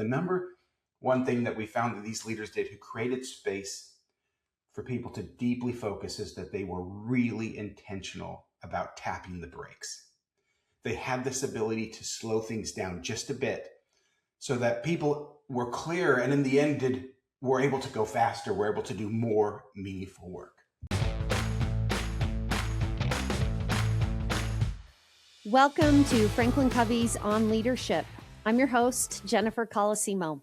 the number one thing that we found that these leaders did who created space for people to deeply focus is that they were really intentional about tapping the brakes. They had this ability to slow things down just a bit so that people were clear and in the end were able to go faster, were able to do more meaningful work. Welcome to Franklin Covey's On Leadership. I'm your host, Jennifer Colosimo.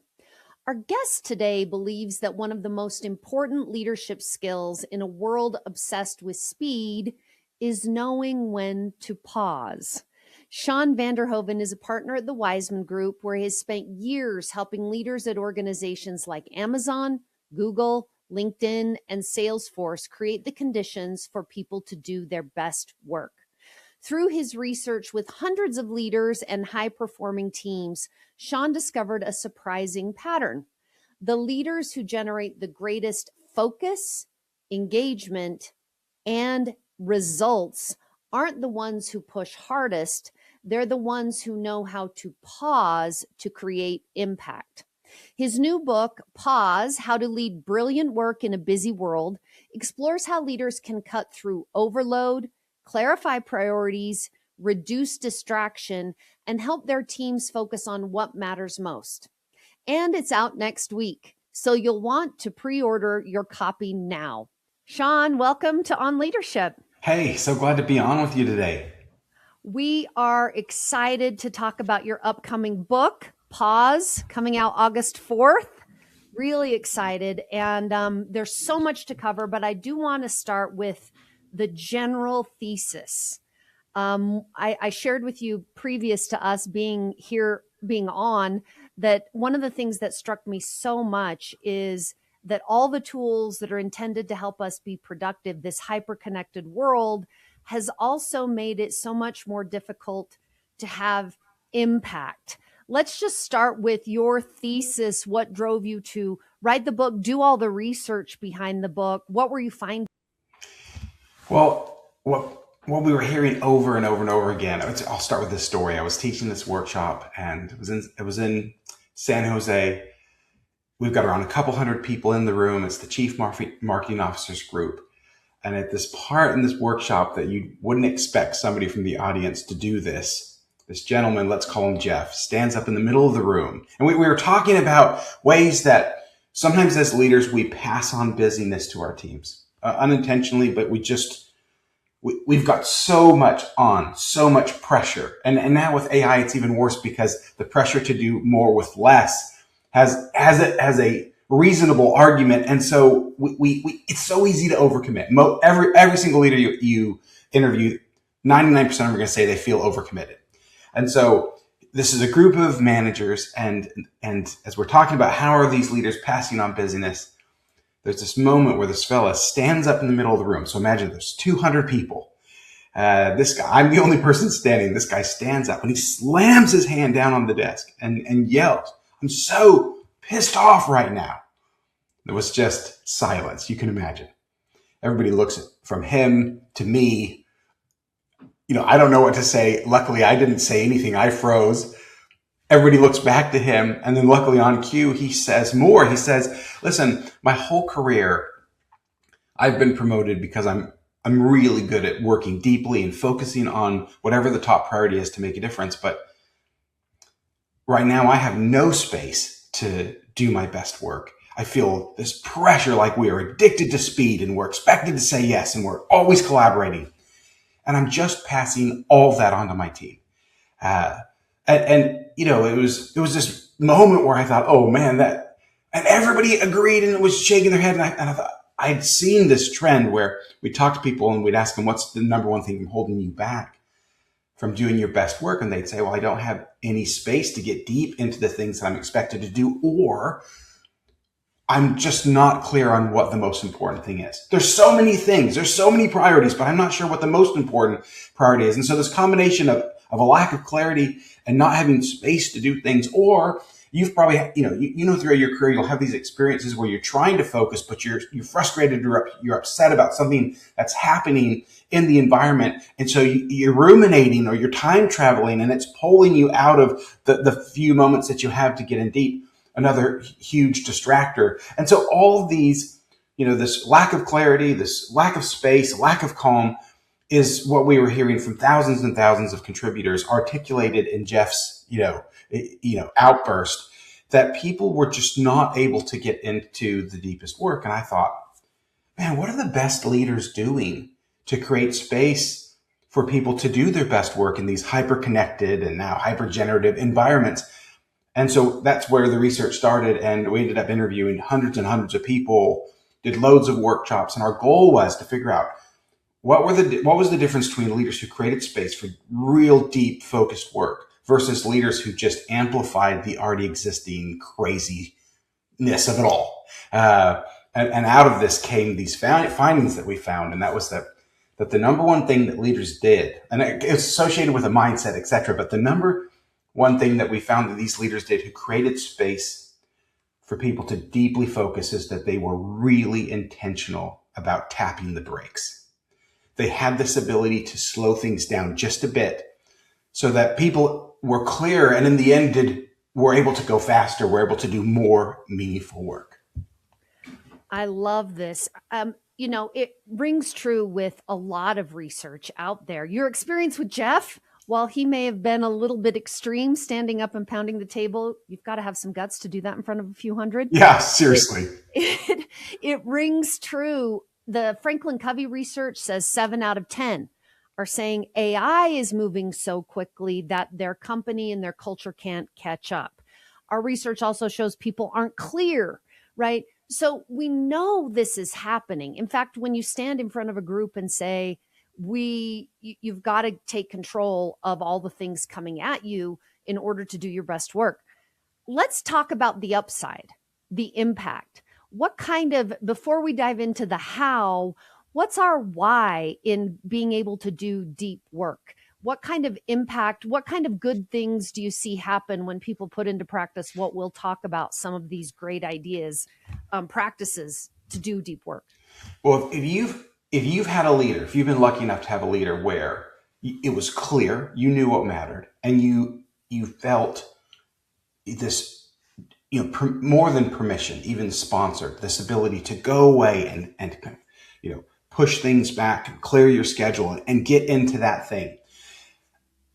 Our guest today believes that one of the most important leadership skills in a world obsessed with speed is knowing when to pause. Shawn Vanderhoven is a partner at the Wiseman Group, where he has spent years helping leaders at organizations like Amazon, Google, LinkedIn, and Salesforce create the conditions for people to do their best work. Through his research with hundreds of leaders and high-performing teams, Shawn discovered a surprising pattern. The leaders who generate the greatest focus, engagement, and results aren't the ones who push hardest. They're the ones who know how to pause to create impact. His new book, Pause: How to Lead Brilliant Work in a Busy World, explores how leaders can cut through overload, clarify priorities, reduce distraction, and help their teams focus on what matters most. And it's out next week, so you'll want to pre-order your copy now. Shawn, welcome to On Leadership. Hey, so glad to be on with you today. We are excited to talk about your upcoming book, Pause, coming out August 4th. Really excited. And there's so much to cover, but I do want to start with the general thesis. I shared with you previous to us being on, that one of the things that struck me so much is that all the tools that are intended to help us be productive, this hyper-connected world, has also made it so much more difficult to have impact. Let's just start with your thesis. What drove you to write the book, do all the research behind the book? What were you finding? Well, what we were hearing over and over and over again, I'll start with this story. I was teaching this workshop and it was in San Jose. We've got around a couple hundred people in the room. It's the chief marketing officers group. And at this part in this workshop that you wouldn't expect somebody from the audience to do this gentleman, let's call him Jeff, stands up in the middle of the room. And we were talking about ways that sometimes as leaders, we pass on busyness to our teams. Unintentionally, but we've got so much pressure. And now with AI, it's even worse because the pressure to do more with less has a reasonable argument. And so it's so easy to overcommit. Every single leader you interview, 99% of them are going to say they feel overcommitted. And so this is a group of managers. And as we're talking about how are these leaders passing on busyness, there's this moment where this fella stands up in the middle of the room. So imagine there's 200 people. This guy, I'm the only person standing. This guy stands up and he slams his hand down on the desk and yells, "I'm so pissed off right now." There was just silence. You can imagine. Everybody looks from him to me. I don't know what to say. Luckily, I didn't say anything. I froze. Everybody looks back to him, and then luckily on cue, he says more. He says, "Listen, my whole career, I've been promoted because I'm really good at working deeply and focusing on whatever the top priority is to make a difference. But right now, I have no space to do my best work. I feel this pressure like we are addicted to speed and we're expected to say yes and we're always collaborating. And I'm just passing all that on to my team." It was this moment where I thought, oh man, and everybody agreed and was shaking their head. And I thought, I'd seen this trend where we talk to people and we'd ask them, what's the number one thing holding you back from doing your best work? And they'd say, well, I don't have any space to get deep into the things that I'm expected to do, or I'm just not clear on what the most important thing is. There's so many things, there's so many priorities, but I'm not sure what the most important priority is. And so this combination of a lack of clarity and not having space to do things, or you've probably, you know, throughout your career, you'll have these experiences where you're trying to focus, but you're frustrated, you're upset about something that's happening in the environment. And so you're ruminating or you're time traveling, and it's pulling you out of the few moments that you have to get in deep, another huge distractor. And so all of these, this lack of clarity, this lack of space, lack of calm is what we were hearing from thousands and thousands of contributors articulated in Jeff's, outburst, that people were just not able to get into the deepest work. And I thought, man, what are the best leaders doing to create space for people to do their best work in these hyper-connected and now hyper-generative environments? And so that's where the research started. And we ended up interviewing hundreds and hundreds of people, did loads of workshops. And our goal was to figure out what was the difference between leaders who created space for real deep focused work versus leaders who just amplified the already existing craziness of it all. And out of this came these findings that we found. And that was that the number one thing that leaders did, and it's associated with a mindset, et cetera, but the number one thing that we found that these leaders did who created space for people to deeply focus is that they were really intentional about tapping the brakes. They had this ability to slow things down just a bit so that people were clear, and in the end were able to go faster, were able to do more meaningful work. I love this. It rings true with a lot of research out there. Your experience with Jeff, while he may have been a little bit extreme, standing up and pounding the table, you've got to have some guts to do that in front of a few hundred. Yeah, seriously. It rings true. The Franklin Covey research says 7 out of 10 are saying AI is moving so quickly that their company and their culture can't catch up. Our research also shows people aren't clear, right? So we know this is happening. In fact, when you stand in front of a group and say, you've got to take control of all the things coming at you in order to do your best work. Let's talk about the upside, the impact. Before we dive into the how, what's our why in being able to do deep work? What kind of impact, what kind of good things do you see happen when people put into practice what we'll talk about, some of these great ideas, practices to do deep work? Well, if you've had a leader, if you've been lucky enough to have a leader where it was clear, you knew what mattered, and you felt this, more than permission, even sponsored, this ability to go away and push things back, clear your schedule, and get into that thing.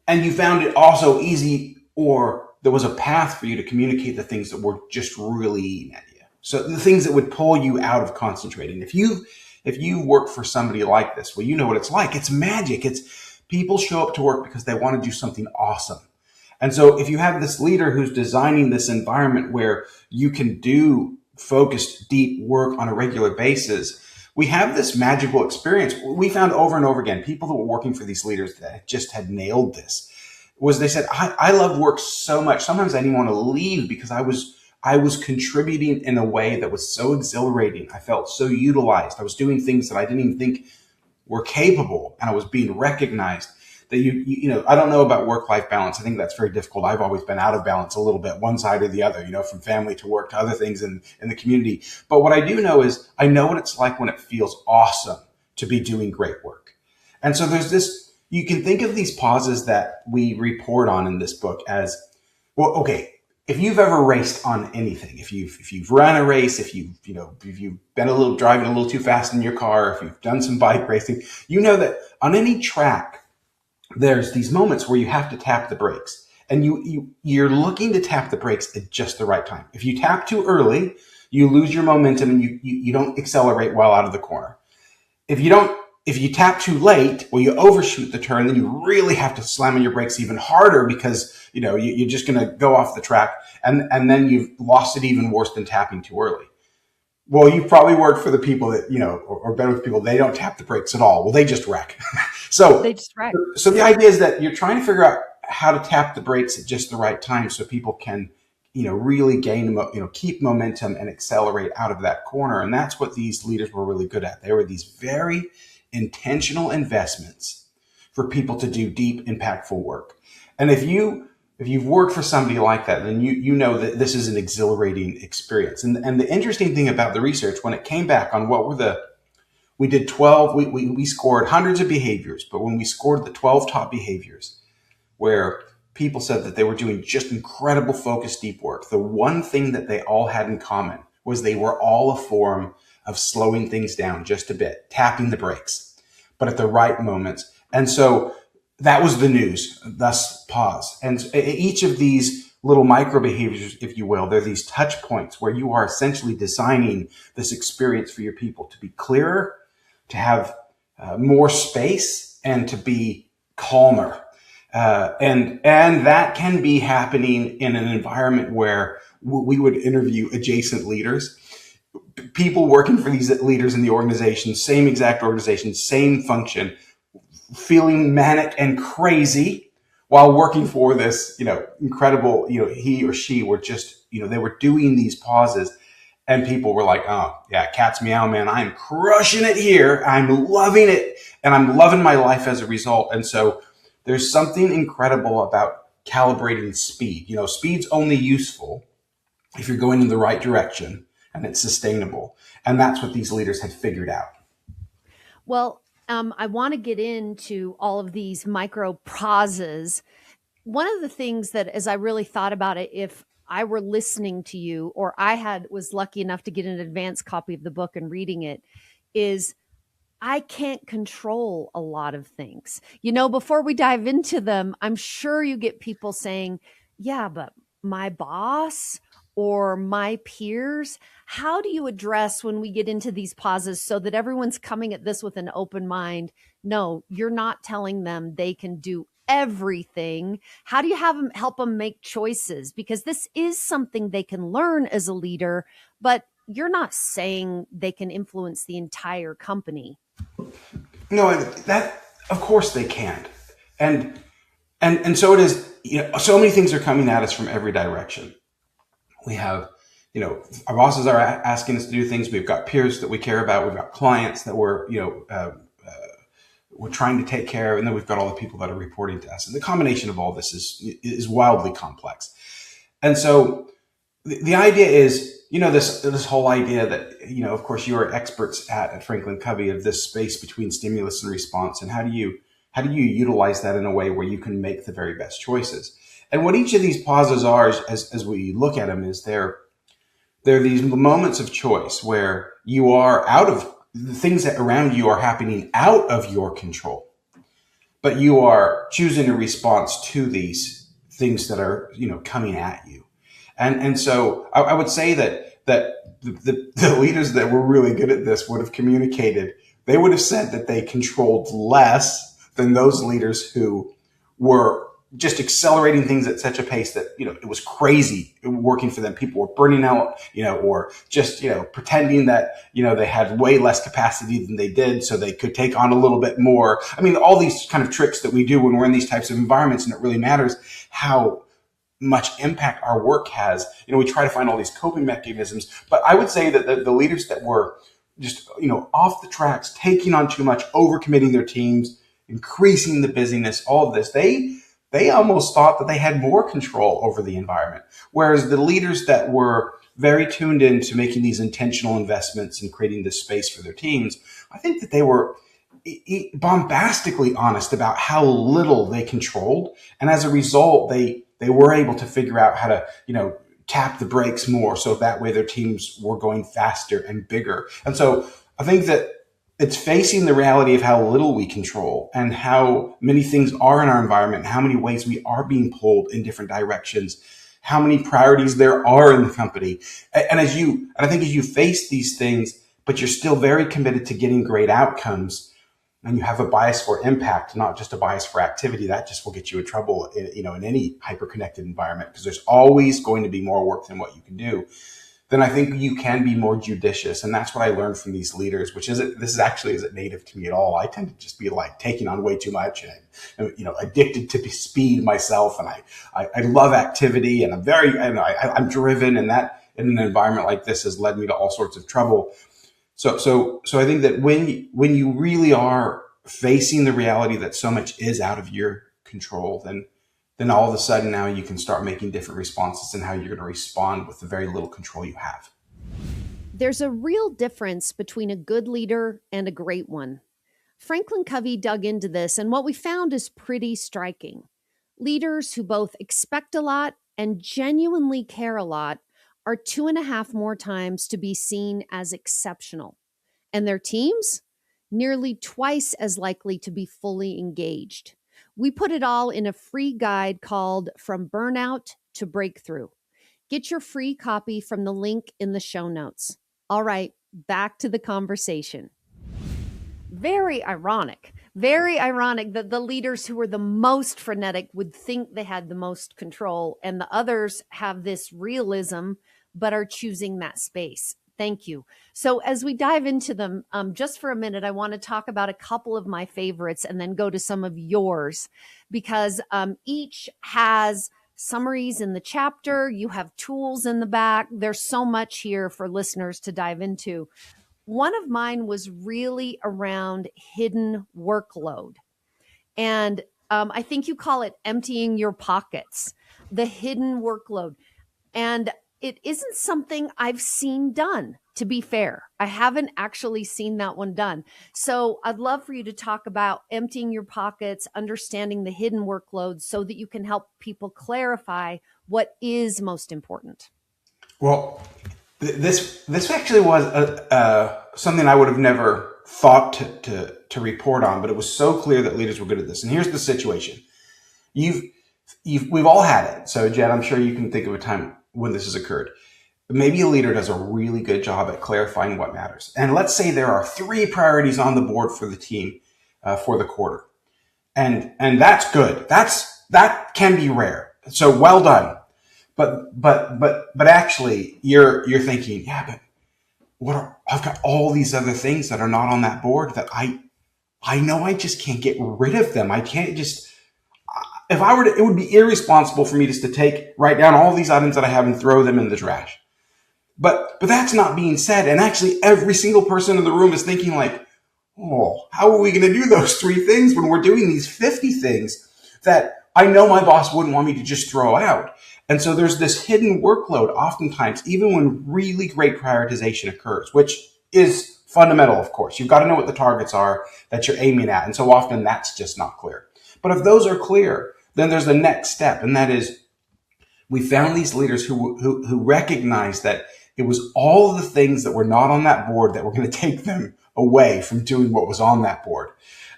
And you found it also easy, or there was a path for you to communicate the things that were just really eating at you. So the things that would pull you out of concentrating. If you work for somebody like this, well, you know what it's like. It's magic. It's people show up to work because they want to do something awesome. And so if you have this leader who's designing this environment where you can do focused, deep work on a regular basis, we have this magical experience. We found over and over again, people that were working for these leaders that just had nailed this, was they said, I love work so much. Sometimes I didn't want to leave because I was contributing in a way that was so exhilarating. I felt so utilized. I was doing things that I didn't even think were capable, and I was being recognized. That I don't know about work-life balance. I think that's very difficult. I've always been out of balance a little bit, one side or the other, from family to work to other things in the community. But what I do know is I know what it's like when it feels awesome to be doing great work. And so there's this, you can think of these pauses that we report on in this book as, well, okay, if you've ever raced on anything, if you've run a race, if you've been driving a little too fast in your car, if you've done some bike racing, you know that on any track, there's these moments where you have to tap the brakes, and you're looking to tap the brakes at just the right time. If you tap too early, you lose your momentum and you don't accelerate well out of the corner. If you tap too late, well, you overshoot the turn, then you really have to slam on your brakes even harder because, you're just going to go off the track, and then you've lost it even worse than tapping too early. Well, you've probably worked for the people that, or been with people, they don't tap the brakes at all. Well, they just wreck. So the idea is that you're trying to figure out how to tap the brakes at just the right time so people can, really gain, keep momentum and accelerate out of that corner. And that's what these leaders were really good at. They were these very intentional investments for people to do deep, impactful work. And if if you've worked for somebody like that, then you know that this is an exhilarating experience. And the interesting thing about the research, when it came back on we did 12, we scored hundreds of behaviors, but when we scored the 12 top behaviors, where people said that they were doing just incredible focused deep work, the one thing that they all had in common was they were all a form of slowing things down just a bit, tapping the brakes, but at the right moments. And so that was the news, thus pause. And each of these little micro behaviors, if you will, they're these touch points where you are essentially designing this experience for your people to be clearer, to have more space, and to be calmer. And that can be happening in an environment where we would interview adjacent leaders, people working for these leaders in the organization, same exact organization, same function, feeling manic and crazy while working for this, incredible, he or she were just, they were doing these pauses, and people were like, oh yeah, cat's meow, man, I'm crushing it here. I'm loving it. And I'm loving my life as a result. And so there's something incredible about calibrating speed. Speed's only useful if you're going in the right direction and it's sustainable. And that's what these leaders had figured out. Well, I want to get into all of these micro pauses. One of the things that, as I really thought about it, if I were listening to you, or was lucky enough to get an advanced copy of the book and reading it, is I can't control a lot of things. Before we dive into them, I'm sure you get people saying, yeah, but my boss or my peers, how do you address when we get into these pauses so that everyone's coming at this with an open mind? No, you're not telling them they can do everything. How do you help them make choices? Because this is something they can learn as a leader, but you're not saying they can influence the entire company. No, that of course they can't. And so it is, so many things are coming at us from every direction. We have, our bosses are asking us to do things. We've got peers that we care about. We've got clients that we're trying to take care of. And then we've got all the people that are reporting to us. And the combination of all this is wildly complex. And so the idea is, this whole idea that, of course you are experts at Franklin Covey, of this space between stimulus and response. And how do you utilize that in a way where you can make the very best choices? And what each of these pauses are, as we look at them, is they're these moments of choice where you are out of the things that around you are happening out of your control, but you are choosing a response to these things that are, coming at you. And so I would say that the leaders that were really good at this would have communicated. They would have said that they controlled less than those leaders who were just accelerating things at such a pace that, it was crazy working for them. People were burning out, or just, pretending that, they had way less capacity than they did so they could take on a little bit more. I mean, all these kind of tricks that we do when we're in these types of environments, and it really matters how much impact our work has. We try to find all these coping mechanisms, but I would say that the leaders that were just, off the tracks, taking on too much, overcommitting their teams, increasing the busyness, all of this, they almost thought that they had more control over the environment. Whereas the leaders that were very tuned in to making these intentional investments and creating this space for their teams, I think that they were bombastically honest about how little they controlled. And as a result, they were able to figure out how to, tap the brakes more. So that way their teams were going faster and bigger. And so I think that it's facing the reality of how little we control and how many things are in our environment, how many ways we are being pulled in different directions, how many priorities there are in the company. And I think as you face these things, but you're still very committed to getting great outcomes, and you have a bias for impact, not just a bias for activity, that just will get you in trouble in any hyper-connected environment, because there's always going to be more work than what you can do. Then I think you can be more judicious. And that's what I learned from these leaders, which isn't native to me at all. I tend to just be like taking on way too much and addicted to speed myself. And I love activity, and I'm driven, and that in an environment like this has led me to all sorts of trouble. So I think that when you really are facing the reality that so much is out of your control, then then all of a sudden now you can start making different responses and how you're going to respond with the very little control you have. There's a real difference between a good leader and a great one. Franklin Covey dug into this, and what we found is pretty striking. Leaders who both expect a lot and genuinely care a lot are 2.5 more times to be seen as exceptional. And their teams? Nearly twice as likely to be fully engaged. We put it all in a free guide called From Burnout to Breakthrough. Get your free copy from the link in the show notes. All right, back to the conversation. Very ironic that the leaders who were the most frenetic would think they had the most control, and the others have this realism but are choosing that space. Thank you. So as we dive into them, just for a minute, I want to talk about a couple of my favorites and then go to some of yours, because each has summaries in the chapter. You have tools in the back. There's so much here for listeners to dive into. One of mine was really around hidden workload. And I think you call it emptying your pockets, the hidden workload. And it isn't something I've seen done, to be fair. I haven't actually seen that one done. So I'd love for you to talk about emptying your pockets, understanding the hidden workload so that you can help people clarify what is most important. Well, this actually was something I would have never thought to report on, but it was so clear that leaders were good at this. And here's the situation: we've all had it. So, Jen, I'm sure you can think of a time when this has occurred. Maybe a leader does a really good job at clarifying what matters. And let's say there are 3 priorities on the board for the team for the quarter, and that's good. That can be rare. So well done. But actually, you're thinking, yeah, but I've got all these other things that are not on that board that I know I just can't get rid of them. I can't just, if I were to, it would be irresponsible for me just to write down all these items that I have and throw them in the trash. But that's not being said. And actually every single person in the room is thinking like, oh, how are we going to do those 3 things when we're doing these 50 things that I know my boss wouldn't want me to just throw out? And so there's this hidden workload oftentimes, even when really great prioritization occurs, which is fundamental, of course. You've got to know what the targets are that you're aiming at. And so often that's just not clear. But if those are clear, then there's the next step. And that is, we found these leaders who recognized that it was all of the things that were not on that board that were going to take them away from doing what was on that board.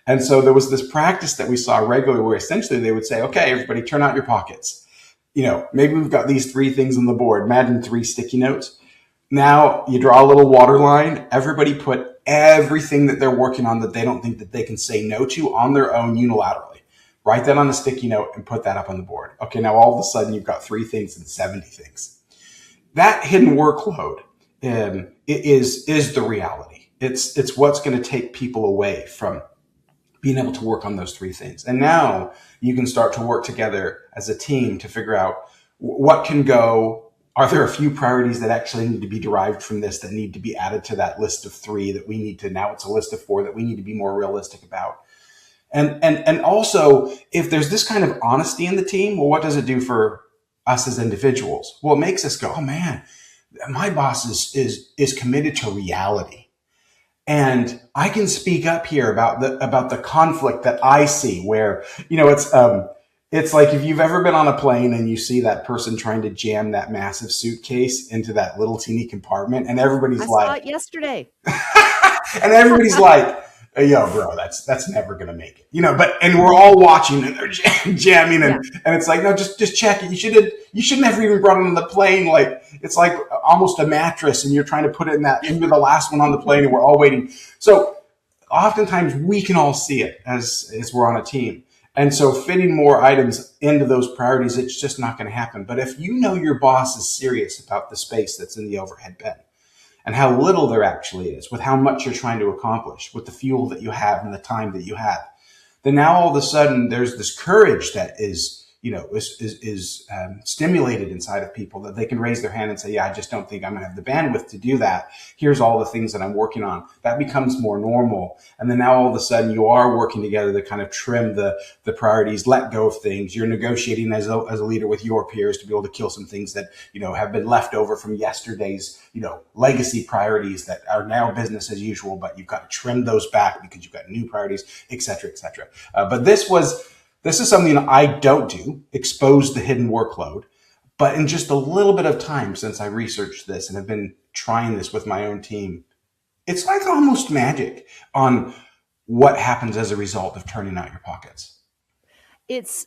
And so there was this practice that we saw regularly where essentially they would say, okay, everybody turn out your pockets. Maybe we've got these 3 things on the board. Imagine 3 sticky notes. Now you draw a little water line. Everybody put everything that they're working on that they don't think that they can say no to on their own unilaterally. Write that on a sticky note and put that up on the board. Okay, now all of a sudden you've got 3 things and 70 things. That hidden workload is the reality. It's what's going to take people away from being able to work on those 3 things. And now you can start to work together as a team to figure out what can go. Are there a few priorities that actually need to be derived from this that need to be added to that list of 3 that we need to, now it's a list of 4 that we need to be more realistic about? And also, if there's this kind of honesty in the team, well, what does it do for us as individuals? Well, it makes us go, oh man, my boss is committed to reality. And I can speak up here about the conflict that I see where, it's like if you've ever been on a plane and you see that person trying to jam that massive suitcase into that little teeny compartment and everybody's I like, saw it yesterday. and everybody's like, yo, bro, that's never going to make it, and we're all watching and they're jamming and it's like, no, just check it. You should never even brought it on the plane. Like, it's like almost a mattress and you're trying to put it into the last one on the plane and we're all waiting. So oftentimes we can all see it as we're on a team. And so fitting more items into those priorities, it's just not going to happen. But if you know your boss is serious about the space that's in the overhead bin, and how little there actually is, with how much you're trying to accomplish, with the fuel that you have and the time that you have, then now all of a sudden there's this courage that is, is stimulated inside of people, that they can raise their hand and say, yeah, I just don't think I'm gonna have the bandwidth to do that. Here's all the things that I'm working on. That becomes more normal. And then now all of a sudden you are working together to kind of trim the priorities, let go of things. You're negotiating as a leader with your peers to be able to kill some things that, have been left over from yesterday's, legacy priorities that are now business as usual, but you've got to trim those back because you've got new priorities, et cetera, et cetera. But this is something I don't do, expose the hidden workload. But in just a little bit of time since I researched this and have been trying this with my own team, it's like almost magic on what happens as a result of turning out your pockets. It's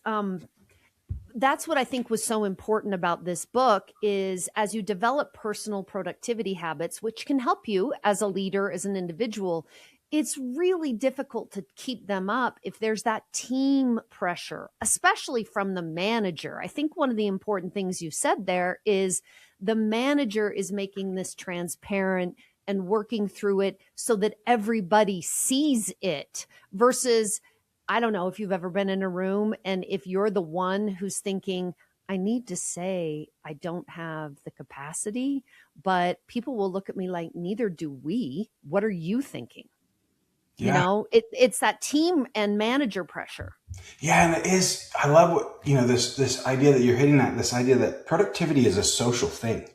that's what I think was so important about this book is as you develop personal productivity habits, which can help you as a leader, as an individual, it's really difficult to keep them up if there's that team pressure, especially from the manager. I think one of the important things you said there is the manager is making this transparent and working through it so that everybody sees it versus, I don't know if you've ever been in a room and if you're the one who's thinking, I need to say I don't have the capacity, but people will look at me like, neither do we. What are you thinking? Yeah. It's that team and manager pressure. Yeah, and it is. I love what this idea that you're hitting at. This idea that productivity is a social thing.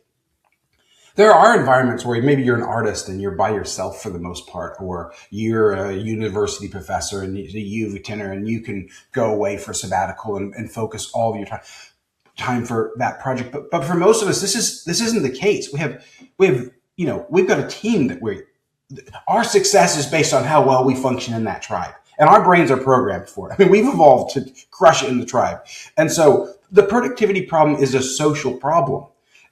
There are environments where maybe you're an artist and you're by yourself for the most part, or you're a university professor and you've a tenor and you can go away for sabbatical and focus all of your time for that project. But for most of us, this isn't the case. We've got a team that our success is based on how well we function in that tribe. And our brains are programmed for it. I mean, we've evolved to crush it in the tribe. And so the productivity problem is a social problem.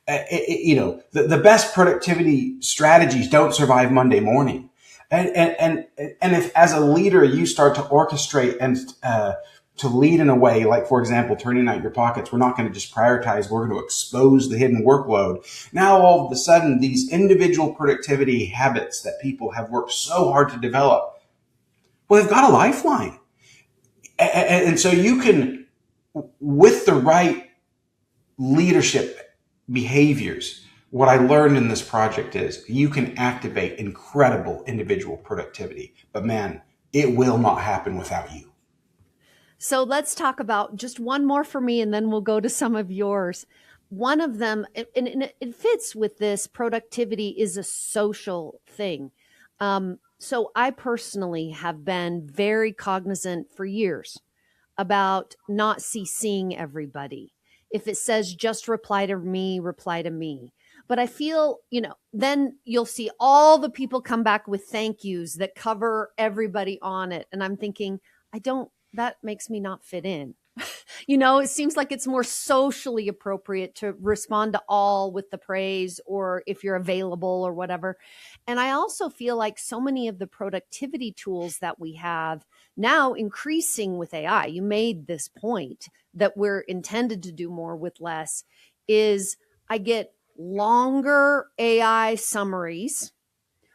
The best productivity strategies don't survive Monday morning. And if as a leader you start to orchestrate and to lead in a way, like, for example, turning out your pockets, we're not going to just prioritize, we're going to expose the hidden workload. Now, all of a sudden, these individual productivity habits that people have worked so hard to develop, well, they've got a lifeline. And so you can, with the right leadership behaviors, what I learned in this project is you can activate incredible individual productivity, but man, it will not happen without you. So let's talk about just one more for me, and then we'll go to some of yours. One of them, and it fits with this, productivity is a social thing. So I personally have been very cognizant for years about not CCing everybody. If it says just reply to me, reply to me. But I feel, then you'll see all the people come back with thank yous that cover everybody on it. And I'm thinking, that makes me not fit in. It seems like it's more socially appropriate to respond to all with the praise or if you're available or whatever. And I also feel like so many of the productivity tools that we have now increasing with AI, you made this point that we're intended to do more with less, is I get longer AI summaries,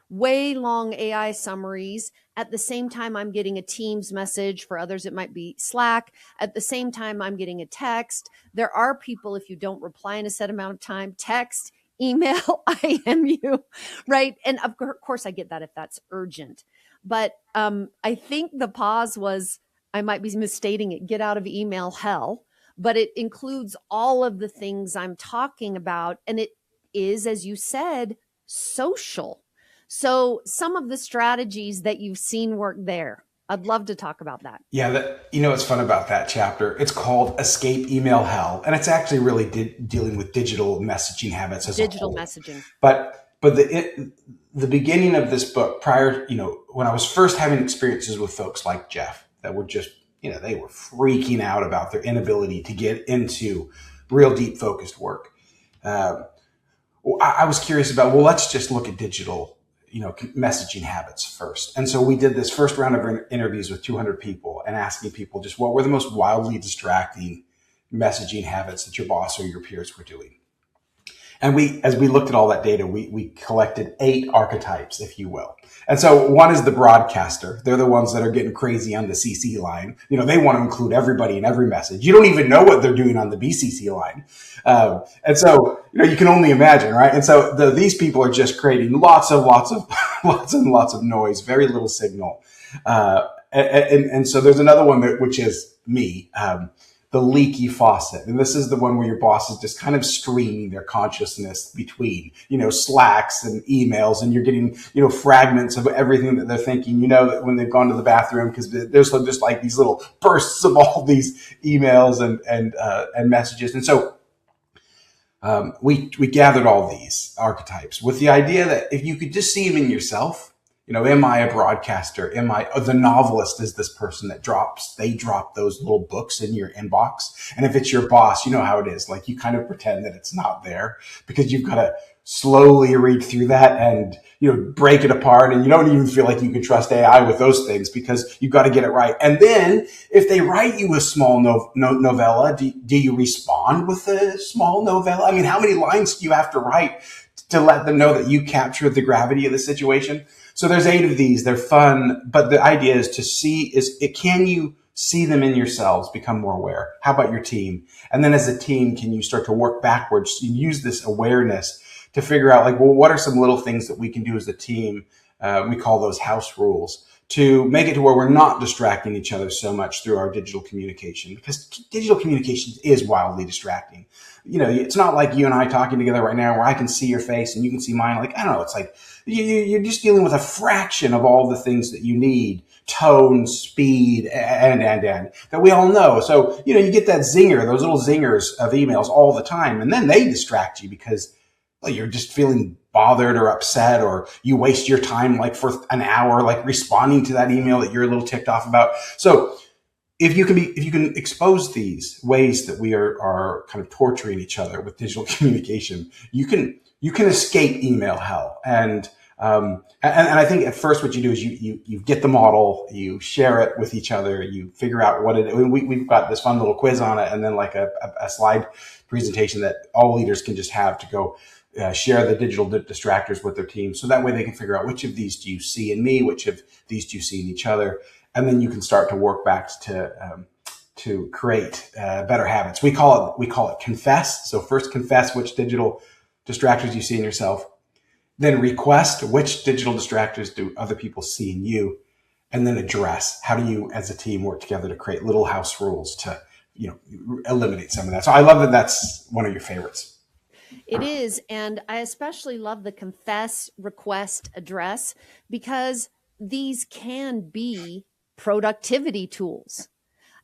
way long AI summaries. At the same time, I'm getting a Teams message. For others, it might be Slack. At the same time, I'm getting a text. There are people, if you don't reply in a set amount of time, text, email, IM you, right? And of course, I get that if that's urgent. But I think the pause was, I might be misstating it, get out of email hell. But it includes all of the things I'm talking about. And it is, as you said, social. So some of the strategies that you've seen work there, I'd love to talk about that. Yeah, what's fun about that chapter? It's called Escape Email Hell, and it's actually really dealing with digital messaging habits as digital a whole. Messaging. But the beginning of this book, prior, when I was first having experiences with folks like Jeff that were just, they were freaking out about their inability to get into real deep focused work. I was curious about, let's just look at digital messaging habits first. And so we did this first round of interviews with 200 people and asking people just what were the most wildly distracting messaging habits that your boss or your peers were doing. And as we looked at all that data, we collected 8 archetypes, if you will. And so one is the broadcaster. They're the ones that are getting crazy on the CC line. They want to include everybody in every message. You don't even know what they're doing on the BCC line. And so, you can only imagine, right? And so these people are just creating lots and lots of noise, very little signal. And so there's another one which is me, the leaky faucet. And this is the one where your boss is just kind of streaming their consciousness between, Slacks and emails, and you're getting, fragments of everything that they're thinking, when they've gone to the bathroom, because there's just like these little bursts of all these emails and messages. And so we gathered all these archetypes with the idea that if you could just see them in yourself, am I a broadcaster? Am I the novelist? Is this person that they drop those little books in your inbox? And if it's your boss, you know how it is. Like, you kind of pretend that it's not there because you've got to slowly read through that and, break it apart. And you don't even feel like you can trust AI with those things because you've got to get it right. And then if they write you a small novella, do you respond with a small novella? I mean, how many lines do you have to write to let them know that you captured the gravity of the situation? So there's 8 of these. They're fun, but the idea is can you see them in yourselves, become more aware? How about your team? And then as a team, can you start to work backwards? You use this awareness to figure out, what are some little things that we can do as a team? We call those house rules, to make it to where we're not distracting each other so much through our digital communication, because digital communication is wildly distracting. It's not like you and I talking together right now where I can see your face and you can see mine. I don't know. It's like you're just dealing with a fraction of all the things that you need: tone, speed, and that we all know. So, you get that zinger, those little zingers of emails all the time. And then they distract you because you're just feeling bothered or upset, or you waste your time for an hour, responding to that email that you're a little ticked off about. So if you can expose these ways that we are kind of torturing each other with digital communication, you can escape email hell. And I think at first what you do is you get the model, you share it with each other, you figure out what it. We've got this fun little quiz on it, and then a slide presentation that all leaders can just have to go share the digital distractors with their team. So that way they can figure out which of these do you see in me, which of these do you see in each other. And then you can start to work back to create better habits. We call it confess. So first confess which digital distractors you see in yourself, then request which digital distractors do other people see in you, and then address how do you as a team work together to create little house rules to eliminate some of that. So I love that that's one of your favorites. It is. And I especially love the confess, request, address, because these can be productivity tools.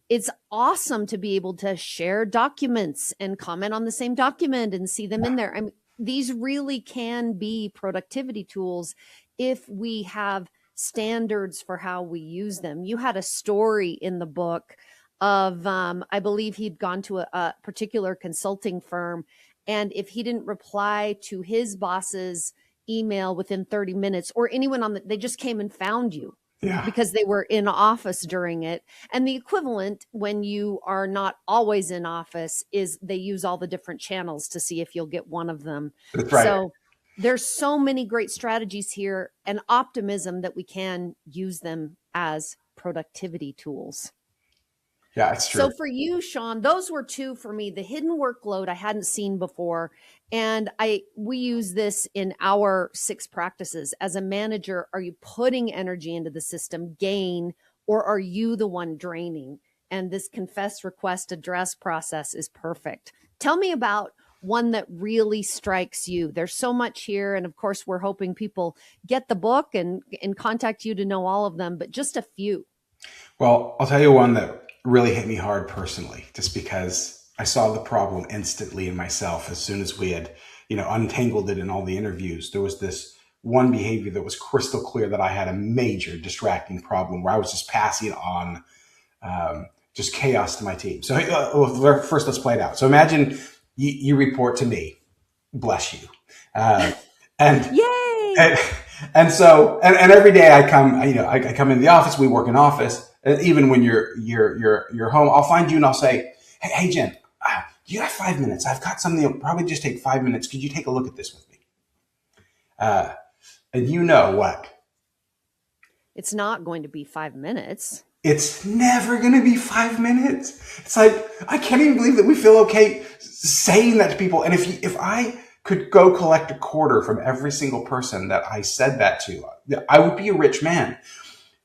It's awesome to be able to share documents and comment on the same document and see them in there. I mean, these really can be productivity tools if we have standards for how we use them. You had a story in the book of, I believe he'd gone to a particular consulting firm, and if he didn't reply to his boss's email within 30 minutes, or anyone they just came and found you. Yeah. Because they were in office during it. And the equivalent when you are not always in office is they use all the different channels to see if you'll get one of them. That's right. So there's so many great strategies here, and optimism that we can use them as productivity tools. Yeah, it's true. So for you, Shawn, those were 2 for me. The hidden workload I hadn't seen before. And we use this in our 6 practices. As a manager, are you putting energy into the system, gain, or are you the one draining? And this confess, request, address process is perfect. Tell me about one that really strikes you. There's so much here. And of course, we're hoping people get the book and contact you to know all of them, but just a few. Well, I'll tell you one that really hit me hard personally, just because I saw the problem instantly in myself as soon as we had, untangled it in all the interviews. There was this one behavior that was crystal clear that I had a major distracting problem where I was just passing on just chaos to my team. So first, let's play it out. So imagine you report to me, bless you, and yay. And so every day I come, I come in the office, we work in office. And even when you're home, I'll find you and I'll say, hey Jen, you have 5 minutes? I've got something that'll probably just take 5 minutes. Could you take a look at this with me? And you know what? It's not going to be 5 minutes. It's never going to be 5 minutes. It's like, I can't even believe that we feel okay saying that to people. And if I could go collect a quarter from every single person that I said that to, I would be a rich man.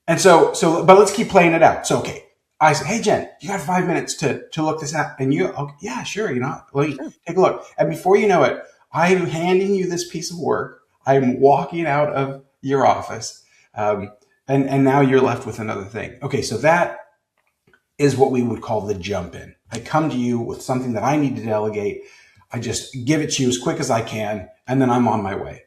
And but let's keep playing it out. So, okay, I said, hey, Jen, you got 5 minutes to look this up. And you, okay, yeah, sure. Let me take a look. And before you know it, I'm handing you this piece of work. I'm walking out of your office. And now you're left with another thing. Okay, so that is what we would call the jump in. I come to you with something that I need to delegate. I just give it to you as quick as I can, and then I'm on my way.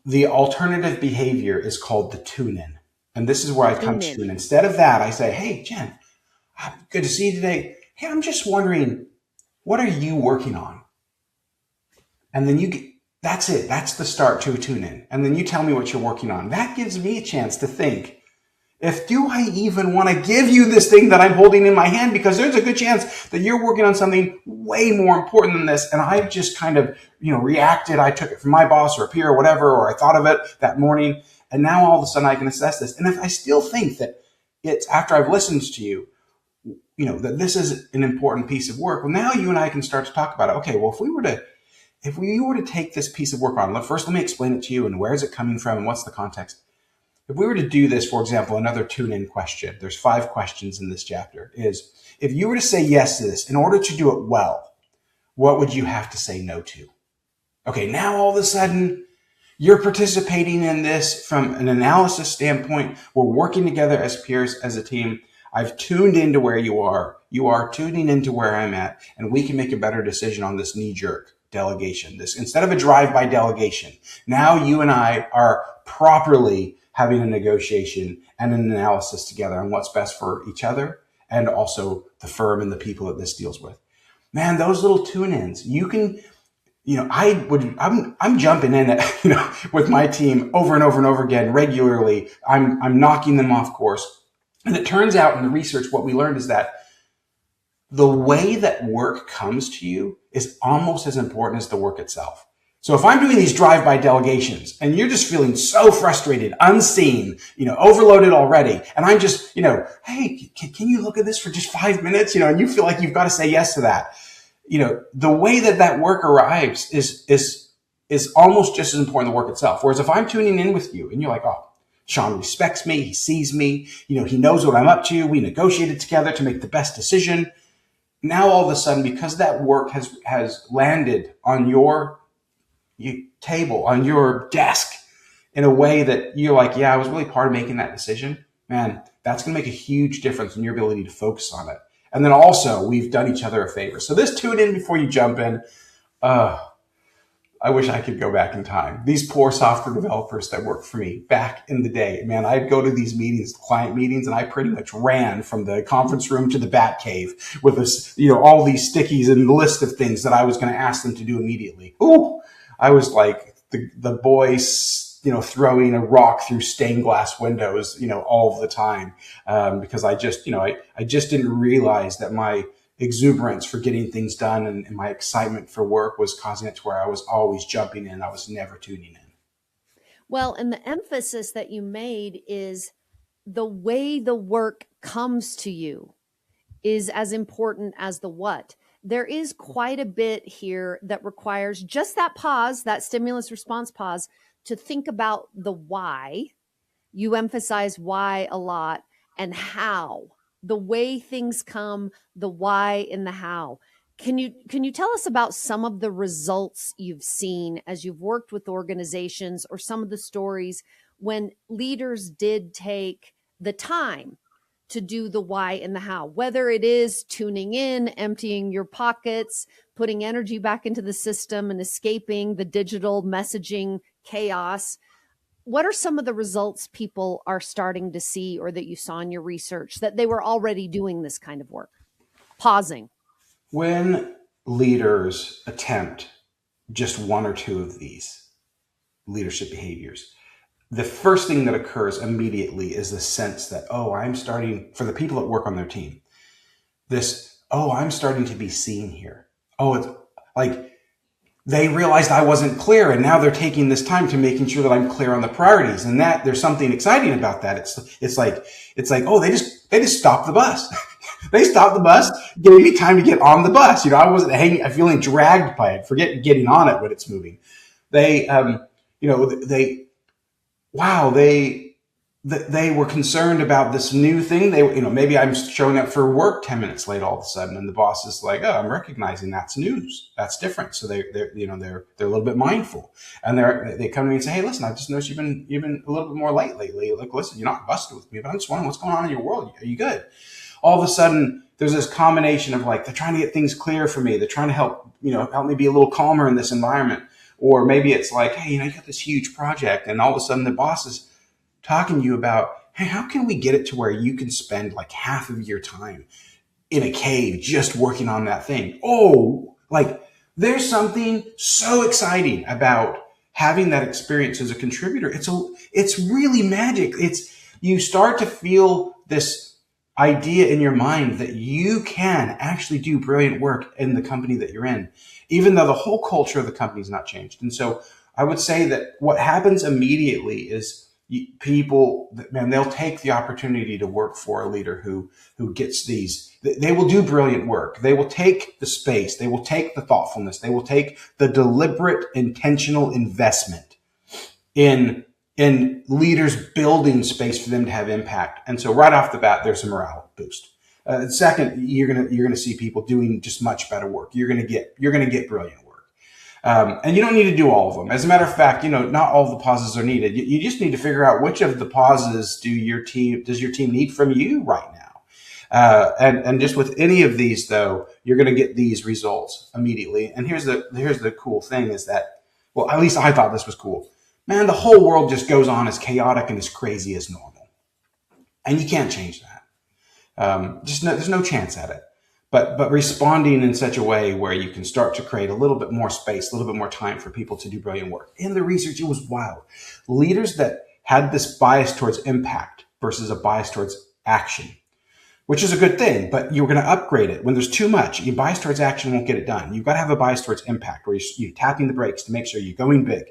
The alternative behavior is called the tune in. And this is where I come to you. And instead of that, I say, hey, Jen, good to see you today. Hey, I'm just wondering, what are you working on? And then that's it. That's the start to a tune in. And then you tell me what you're working on. That gives me a chance to think, do I even want to give you this thing that I'm holding in my hand? Because there's a good chance that you're working on something way more important than this. And I've just kind of, reacted. I took it from my boss or a peer or whatever, or I thought of it that morning. And now all of a sudden I can assess this. And if I still think that it's after I've listened to you, that this is an important piece of work, well, now you and I can start to talk about it. Okay, well, if we were to take this piece of work on, let me explain it to you and where is it coming from and what's the context. If we were to do this, for example, another tune-in question, there's 5 questions in this chapter, is if you were to say yes to this, in order to do it well, what would you have to say no to? Okay, now all of a sudden, you're participating in this from an analysis standpoint. We're working together as peers, as a team. I've tuned into where you are. You are tuning into where I'm at, and we can make a better decision on this knee-jerk delegation. This, instead of a drive-by delegation, now you and I are properly having a negotiation and an analysis together on what's best for each other and also the firm and the people that this deals with. Man, those little tune-ins, you can, I'm jumping in with my team over and over and over again regularly. I'm knocking them off course. And it turns out in the research, what we learned is that the way that work comes to you is almost as important as the work itself. So if I'm doing these drive-by delegations and you're just feeling so frustrated, unseen, overloaded already, and I'm just, hey, can you look at this for just 5 minutes? And you feel like you've got to say yes to that. The way that work arrives is almost just as important as the work itself. Whereas if I'm tuning in with you and you're like, oh, Shawn respects me, he sees me, he knows what I'm up to, we negotiated together to make the best decision. Now all of a sudden, because that work has landed on your table, on your desk, in a way that you're like, yeah, I was really part of making that decision, man, that's going to make a huge difference in your ability to focus on it. And then also, we've done each other a favor. So this tune in before you jump in. I wish I could go back in time. These poor software developers that worked for me back in the day, man, I'd go to these meetings, client meetings, and I pretty much ran from the conference room to the bat cave with this, all these stickies and the list of things that I was going to ask them to do immediately. Ooh, I was like the boys, throwing a rock through stained glass windows, all the time, because I just didn't realize that my exuberance for getting things done and my excitement for work was causing it to where I was always jumping in. I was never tuning in. Well, and the emphasis that you made is the way the work comes to you is as important as the what. There is quite a bit here that requires just that pause, that stimulus response pause, to think about the why. You emphasize why a lot, and how, the way things come, the why and the how. Can you tell us about some of the results you've seen as you've worked with organizations, or some of the stories when leaders did take the time to do the why and the how, whether it is tuning in, emptying your pockets, putting energy back into the system and escaping the digital messaging chaos? What are some of the results people are starting to see, or that you saw in your research, that they were already doing this kind of work? Pausing. When leaders attempt just one or two of these leadership behaviors, the first thing that occurs immediately is the sense that, oh, I'm starting, for the people that work on their team, this, oh, I'm starting to be seen here. Oh, it's like they realized I wasn't clear, and now they're taking this time to making sure that I'm clear on the priorities, and that there's something exciting about that. It's like oh, they just stopped the bus. They stopped the bus, giving me time to get on the bus. I wasn't feeling dragged by it. Forget getting on it when it's moving. They you know they wow, they were concerned about this new thing. Maybe I'm showing up for work 10 minutes late all of a sudden, and the boss is like, "Oh, I'm recognizing that's news. That's different." So they're a little bit mindful, and they come to me and say, "Hey, listen, I just noticed you've been a little bit more late lately. Like, listen, you're not busted with me, but I'm just wondering what's going on in your world. Are you good?" All of a sudden, there's this combination of like they're trying to get things clear for me. They're trying to help me be a little calmer in this environment. Or maybe it's like, hey, you got this huge project, and all of a sudden the boss is talking to you about, hey, how can we get it to where you can spend like half of your time in a cave just working on that thing? Oh, like there's something so exciting about having that experience as a contributor. It's really magic. You start to feel this idea in your mind that you can actually do brilliant work in the company that you're in, even though the whole culture of the company is not changed. And so I would say that what happens immediately is people, man, they'll take the opportunity to work for a leader who gets these. They will do brilliant work. They will take the space. They will take the thoughtfulness. They will take the deliberate, intentional investment in leaders building space for them to have impact. And so right off the bat, there's a morale boost. Second, you're gonna see people doing just much better work. You're gonna get brilliant work. And you don't need to do all of them. As a matter of fact, not all of the pauses are needed. You just need to figure out which of the pauses does your team need from you right now. And just with any of these, though, you're going to get these results immediately. And here's the cool thing is that, well, at least I thought this was cool. Man, the whole world just goes on as chaotic and as crazy as normal, and you can't change that. There's no chance at it. But responding in such a way where you can start to create a little bit more space, a little bit more time for people to do brilliant work. In the research, it was wild. Leaders that had this bias towards impact versus a bias towards action, which is a good thing, but you're going to upgrade it. When there's too much, your bias towards action won't get it done. You've got to have a bias towards impact where you're tapping the brakes to make sure you're going big.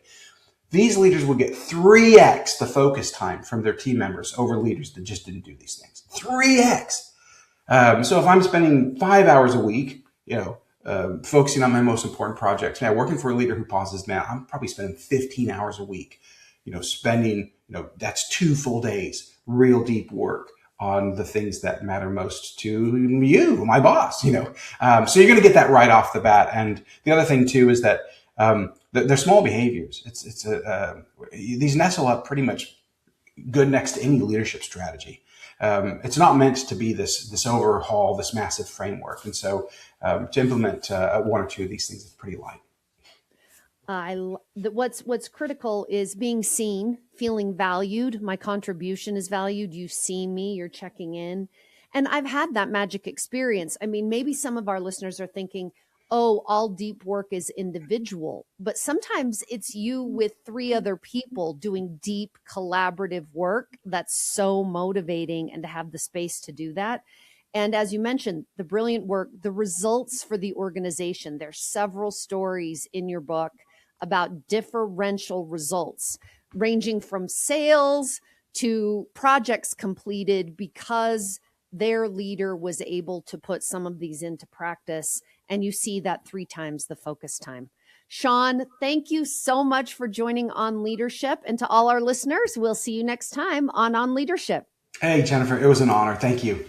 These leaders will get 3x the focus time from their team members over leaders that just didn't do these things. 3x. So if I'm spending 5 hours a week, focusing on my most important projects, now working for a leader who pauses, now I'm probably spending 15 hours a week, that's 2 full days, real deep work on the things that matter most to you, my boss, so you're going to get that right off the bat. And the other thing too, is that, they're small behaviors. These nestle up pretty much good next to any leadership strategy. It's not meant to be this overhaul, this massive framework. And so to implement one or two of these things is pretty light. What's critical is being seen, feeling valued. My contribution is valued. You see me, you're checking in. And I've had that magic experience. I mean, maybe some of our listeners are thinking, oh, all deep work is individual, but sometimes it's you with 3 other people doing deep collaborative work. That's so motivating, and to have the space to do that. And as you mentioned, the brilliant work, the results for the organization. There's several stories in your book about differential results, ranging from sales to projects completed because their leader was able to put some of these into practice. And you see that 3 times the focus time. Shawn, thank you so much for joining On Leadership. And to all our listeners, we'll see you next time on Leadership. Hey, Jennifer, it was an honor. Thank you.